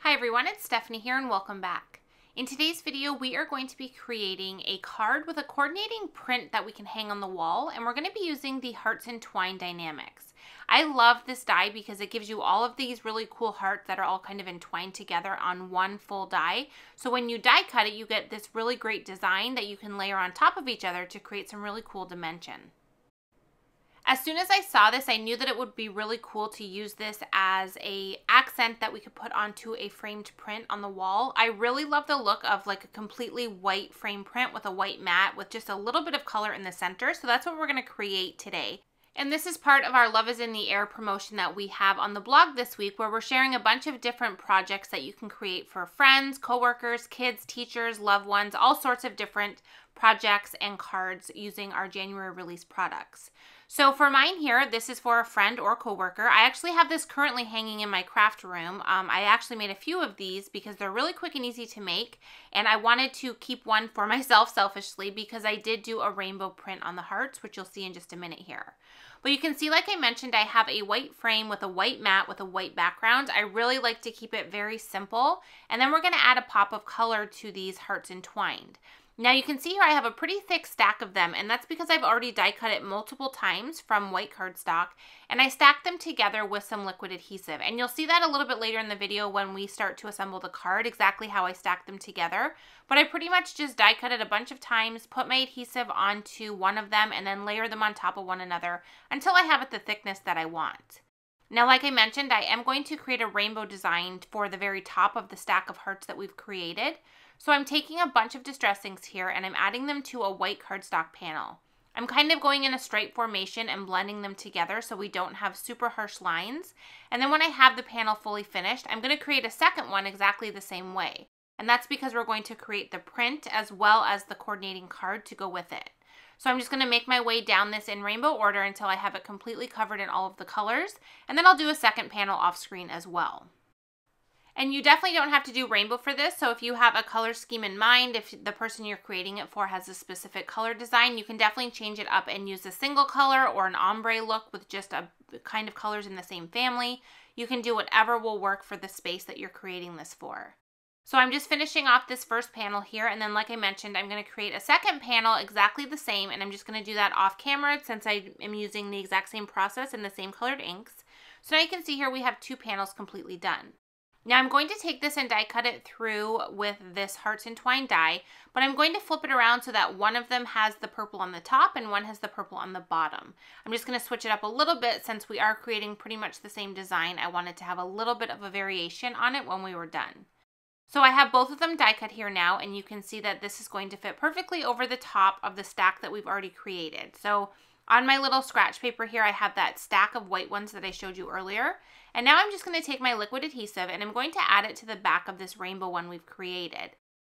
Hi everyone, it's Stephanie here and welcome back. In today's video, we are going to be creating a card with a coordinating print that we can hang on the wall, and we're going to be using the Hearts Entwined Die-namics. I love this die because it gives you all of these really cool hearts that are all kind of entwined together on one full die. So when you die cut it, you get this really great design that you can layer on top of each other to create some really cool dimension. As soon as I saw this, I knew that it would be really cool to use this as an accent that we could put onto a framed print on the wall. I really love the look of like a completely white frame print with a white mat with just a little bit of color in the center. So that's what we're going to create today. And this is part of our Love is in the Air promotion that we have on the blog this week, where we're sharing a bunch of different projects that you can create for friends, coworkers, kids, teachers, loved ones, all sorts of different projects and cards using our January release products. So for mine here, this is for a friend or coworker. I actually have this currently hanging in my craft room. I actually made a few of these because they're really quick and easy to make, and I wanted to keep one for myself selfishly because I did do a rainbow print on the hearts, which you'll see in just a minute here. But you can see, like I mentioned, I have a white frame with a white mat with a white background. I really like to keep it very simple, and then we're going to add a pop of color to these hearts entwined. Now you can see here I have a pretty thick stack of them, and that's because I've already die cut it multiple times from white cardstock, and I stacked them together with some liquid adhesive. And you'll see that a little bit later in the video when we start to assemble the card, exactly how I stacked them together. But I pretty much just die cut it a bunch of times, put my adhesive onto one of them, and then layer them on top of one another until I have it the thickness that I want. Now, like I mentioned, I am going to create a rainbow design for the very top of the stack of hearts that we've created. So I'm taking a bunch of distress inks here and I'm adding them to a white cardstock panel. I'm kind of going in a stripe formation and blending them together so we don't have super harsh lines. And then when I have the panel fully finished, I'm going to create a second one exactly the same way. And that's because we're going to create the print as well as the coordinating card to go with it. So I'm just going to make my way down this in rainbow order until I have it completely covered in all of the colors. And then I'll do a second panel off screen as well. And you definitely don't have to do rainbow for this, so if you have a color scheme in mind, if the person you're creating it for has a specific color design, you can definitely change it up and use a single color or an ombre look with just a kind of colors in the same family. You can do whatever will work for the space that you're creating this for. So I'm just finishing off this first panel here, and then like I mentioned, I'm going to create a second panel exactly the same, and I'm just going to do that off camera since I am using the exact same process and the same colored inks. So now you can see here we have two panels completely done. Now I'm going to take this and die cut it through with this Hearts Entwined die, but I'm going to flip it around so that one of them has the purple on the top and one has the purple on the bottom. I'm just going to switch it up a little bit since we are creating pretty much the same design. I wanted to have a little bit of a variation on it when we were done. So I have both of them die cut here now, and you can see that this is going to fit perfectly over the top of the stack that we've already created. So on my little scratch paper here, I have that stack of white ones that I showed you earlier. And now I'm just going to take my liquid adhesive and I'm going to add it to the back of this rainbow one we've created.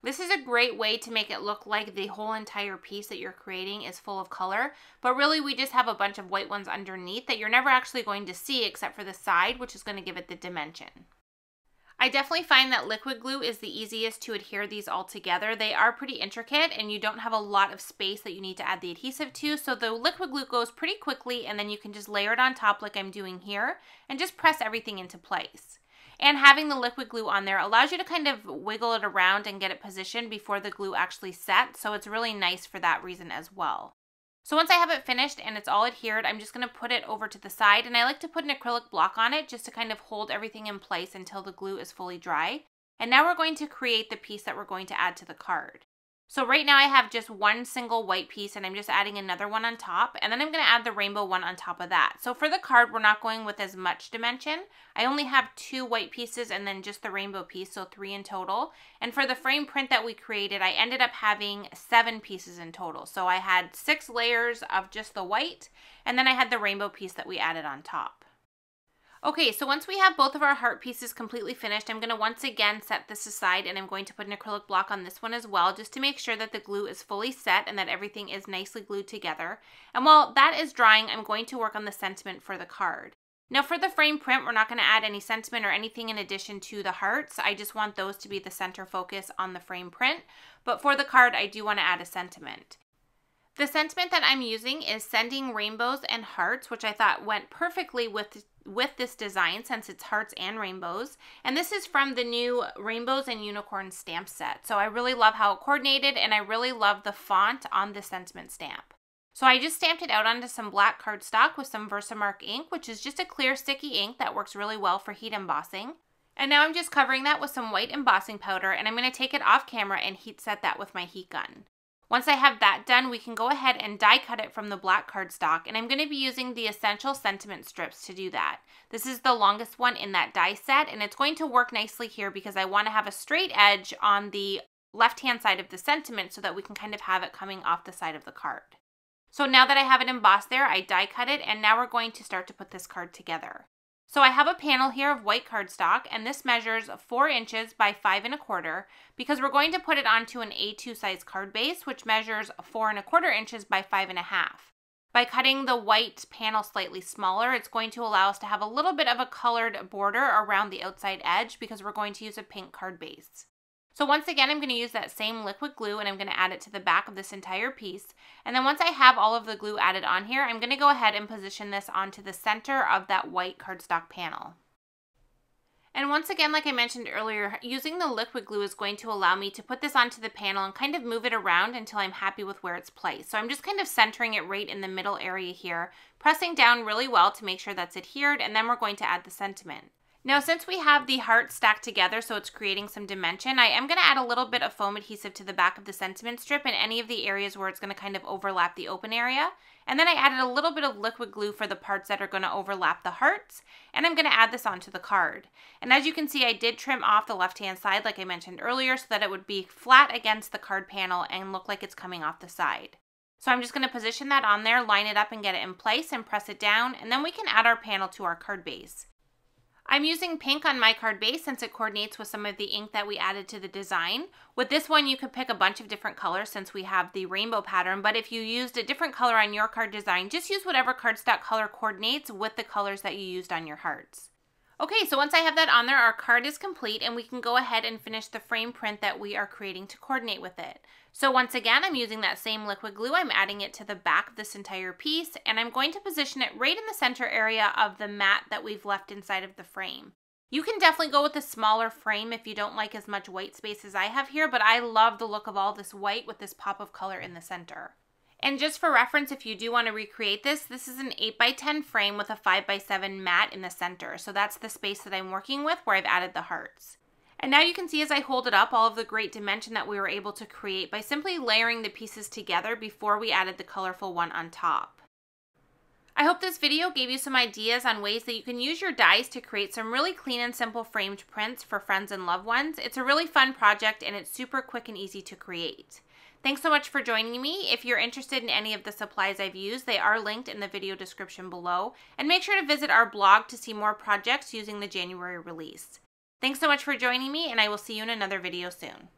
This is a great way to make it look like the whole entire piece that you're creating is full of color, but really we just have a bunch of white ones underneath that you're never actually going to see except for the side, which is going to give it the dimension. I definitely find that liquid glue is the easiest to adhere these all together. They are pretty intricate and you don't have a lot of space that you need to add the adhesive to, so the liquid glue goes pretty quickly and then you can just layer it on top like I'm doing here and just press everything into place. And having the liquid glue on there allows you to kind of wiggle it around and get it positioned before the glue actually sets, so it's really nice for that reason as well. So once I have it finished and it's all adhered, I'm just going to put it over to the side, and I like to put an acrylic block on it just to kind of hold everything in place until the glue is fully dry. And now we're going to create the piece that we're going to add to the card. So right now I have just one single white piece and I'm just adding another one on top, and then I'm going to add the rainbow one on top of that. So for the card, we're not going with as much dimension. I only have 2 white pieces and then just the rainbow piece, so 3 in total. And for the frame print that we created, I ended up having 7 pieces in total. So I had 6 layers of just the white, and then I had the rainbow piece that we added on top. Okay, so once we have both of our heart pieces completely finished, I'm going to once again set this aside, and I'm going to put an acrylic block on this one as well, just to make sure that the glue is fully set and that everything is nicely glued together. And while that is drying, I'm going to work on the sentiment for the card. Now for the frame print, we're not going to add any sentiment or anything in addition to the hearts. I just want those to be the center focus on the frame print. But for the card, I do want to add a sentiment. The sentiment that I'm using is Sending Rainbows and Hearts, which I thought went perfectly with with this design since it's hearts and rainbows. And this is from the new Rainbows and Unicorns stamp set. So I really love how it coordinated, and I really love the font on the sentiment stamp. So I just stamped it out onto some black cardstock with some Versamark ink, which is just a clear sticky ink that works really well for heat embossing. And now I'm just covering that with some white embossing powder, and I'm going to take it off camera and heat set that with my heat gun. Once I have that done, we can go ahead and die cut it from the black cardstock, and I'm going to be using the Essential Sentiment strips to do that. This is the longest one in that die set, and it's going to work nicely here because I want to have a straight edge on the left-hand side of the sentiment so that we can kind of have it coming off the side of the card. So now that I have it embossed there, I die cut it, and now we're going to start to put this card together. So I have a panel here of white cardstock, and this measures 4 inches by 5 1/4 because we're going to put it onto an A2 size card base, which measures 4 1/4 inches by 5 1/2. By cutting the white panel slightly smaller, it's going to allow us to have a little bit of a colored border around the outside edge because we're going to use a pink card base. So once again, I'm going to use that same liquid glue, and I'm going to add it to the back of this entire piece. And then once I have all of the glue added on here, I'm going to go ahead and position this onto the center of that white cardstock panel. And once again, like I mentioned earlier, using the liquid glue is going to allow me to put this onto the panel and kind of move it around until I'm happy with where it's placed. So I'm just kind of centering it right in the middle area here, pressing down really well to make sure that's adhered, and then we're going to add the sentiment. Now, since we have the heart stacked together so it's creating some dimension, I am going to add a little bit of foam adhesive to the back of the sentiment strip in any of the areas where it's going to kind of overlap the open area. And then I added a little bit of liquid glue for the parts that are going to overlap the hearts, and I'm going to add this onto the card. And as you can see, I did trim off the left-hand side like I mentioned earlier so that it would be flat against the card panel and look like it's coming off the side. So I'm just going to position that on there, line it up and get it in place and press it down, and then we can add our panel to our card base. I'm using pink on my card base since it coordinates with some of the ink that we added to the design. With this one, you could pick a bunch of different colors since we have the rainbow pattern, but if you used a different color on your card design, just use whatever cardstock color coordinates with the colors that you used on your hearts. Okay, so once I have that on there, our card is complete, and we can go ahead and finish the frame print that we are creating to coordinate with it. So once again, I'm using that same liquid glue. I'm adding it to the back of this entire piece, and I'm going to position it right in the center area of the mat that we've left inside of the frame. You can definitely go with a smaller frame if you don't like as much white space as I have here, but I love the look of all this white with this pop of color in the center. And just for reference, if you do want to recreate this, this is an 8x10 frame with a 5x7 mat in the center. So that's the space that I'm working with where I've added the hearts. And now you can see as I hold it up all of the great dimension that we were able to create by simply layering the pieces together before we added the colorful one on top. I hope this video gave you some ideas on ways that you can use your dies to create some really clean and simple framed prints for friends and loved ones. It's a really fun project, and it's super quick and easy to create. Thanks so much for joining me. If you're interested in any of the supplies I've used, they are linked in the video description below. And make sure to visit our blog to see more projects using the January release. Thanks so much for joining me, and I will see you in another video soon.